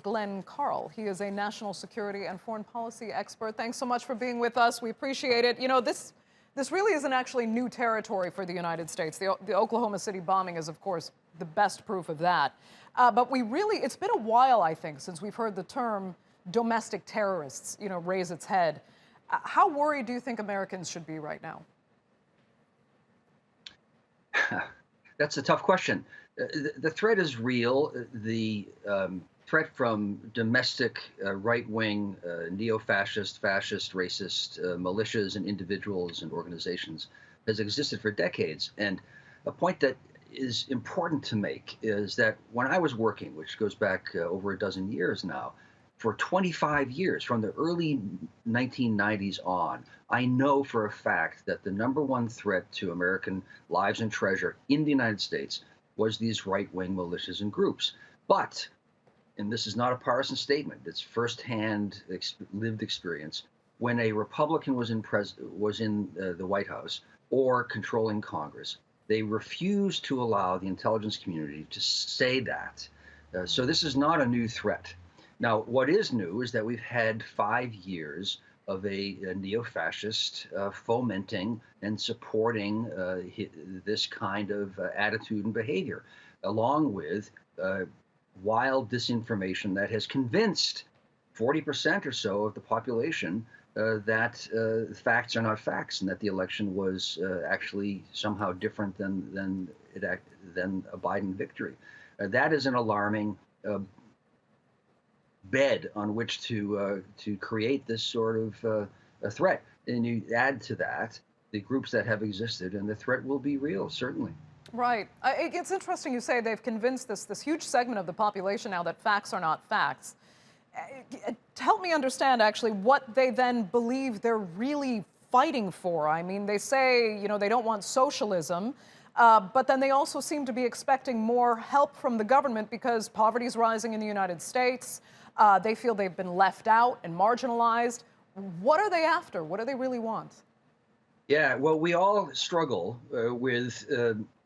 Glenn Carle. He is a national security and foreign policy expert. Thanks so much for being with us. We appreciate it. You know, this really isn't actually new territory for the United States. The Oklahoma City bombing is, of course, the best proof of that. But it's been a while, I think, since we've heard the term domestic terrorists, raise its head. How worried do you think Americans should be right now? That's a tough question. The threat is real. The threat from domestic right-wing neo-fascist, fascist, racist militias and individuals and organizations has existed for decades. And a point that is important to make is that when I was working, which goes back over a dozen years now, for 25 years, from the early 1990s on, I know for a fact that the #1 threat to American lives and treasure in the United States was these right-wing militias and groups. But, and this is not a partisan statement, it's firsthand lived experience, when a Republican was in the White House or controlling Congress, they refused to allow the intelligence community to say that. So this is not a new threat. Now, what is new is that we've had 5 years of a neo-fascist fomenting and supporting this kind of attitude and behavior, along with wild disinformation that has convinced 40% or so of the population that facts are not facts, and that the election was actually somehow different than a Biden victory. That is an alarming bed on which to create this sort of a threat. And you add to that the groups that have existed, and the threat will be real, certainly. Right. It's interesting you say they've convinced this huge segment of the population now that facts are not facts. Help me understand, actually, what they then believe they're really fighting for. I mean, they say, they don't want socialism, but then they also seem to be expecting more help from the government because poverty is rising in the United States. They feel they've been left out and marginalized. What are they after? What do they really want? Yeah, well, we all struggle with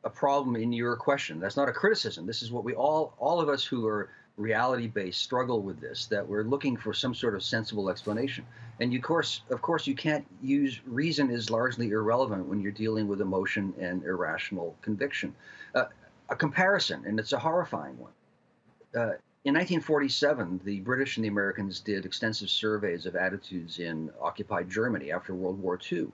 a problem in your question. That's not a criticism. This is what all of us who are reality-based struggle with this, that we're looking for some sort of sensible explanation. And of course, you can't use reason is largely irrelevant when you're dealing with emotion and irrational conviction. A comparison, and it's a horrifying one. In 1947, the British and the Americans did extensive surveys of attitudes in occupied Germany after World War II.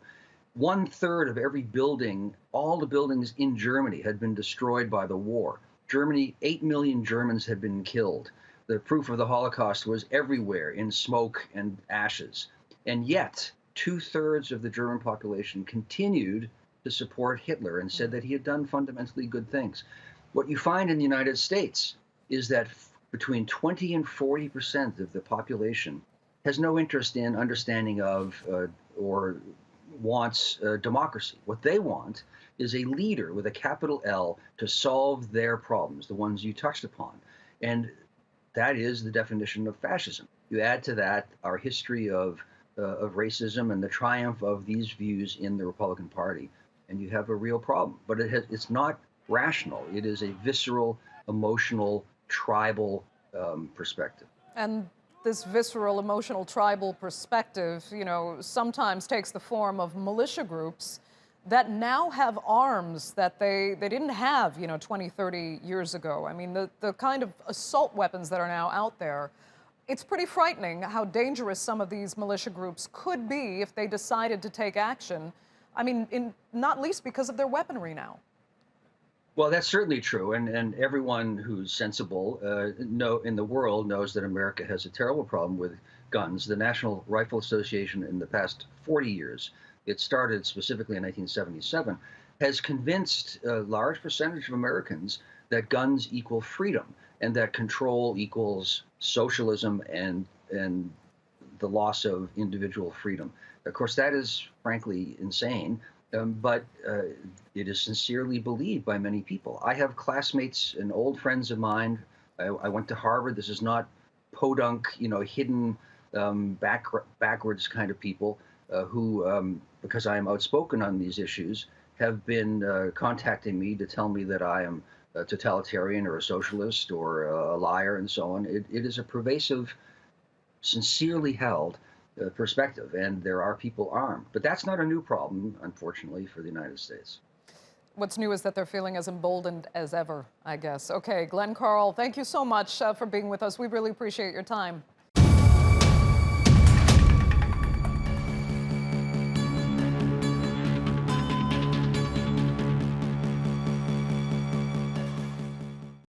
1/3 of every building, all the buildings in Germany, had been destroyed by the war. Germany, 8 million Germans had been killed. The proof of the Holocaust was everywhere in smoke and ashes. And yet, 2/3 of the German population continued to support Hitler and said that he had done fundamentally good things. What you find in the United States is that between 20 and 40% of the population has no interest in understanding of or wants democracy. What they want is a leader with a capital L to solve their problems, the ones you touched upon. And that is the definition of fascism. You add to that our history of racism and the triumph of these views in the Republican Party, and you have a real problem. But it's not rational. It is a visceral, emotional, tribal perspective. And this visceral, emotional, tribal perspective, sometimes takes the form of militia groups that now have arms that they didn't have, 20, 30 years ago. I mean, the kind of assault weapons that are now out there, it's pretty frightening how dangerous some of these militia groups could be if they decided to take action. I mean, not least because of their weaponry now. Well, that's certainly true, and everyone who's sensible in the world knows that America has a terrible problem with guns. The National Rifle Association, in the past 40 years, it started specifically in 1977, has convinced a large percentage of Americans that guns equal freedom and that control equals socialism and the loss of individual freedom. Of course, that is frankly insane. But it is sincerely believed by many people. I have classmates and old friends of mine. I went to Harvard. This is not podunk, hidden, backwards kind of people who, because I am outspoken on these issues, have been contacting me to tell me that I am a totalitarian or a socialist or a liar and so on. It is a pervasive, sincerely held perspective, and there are people armed. But that's not a new problem, unfortunately, for the United States. What's new is that they're feeling as emboldened as ever, I guess. Okay, Glenn Carle, thank you so much for being with us. We really appreciate your time.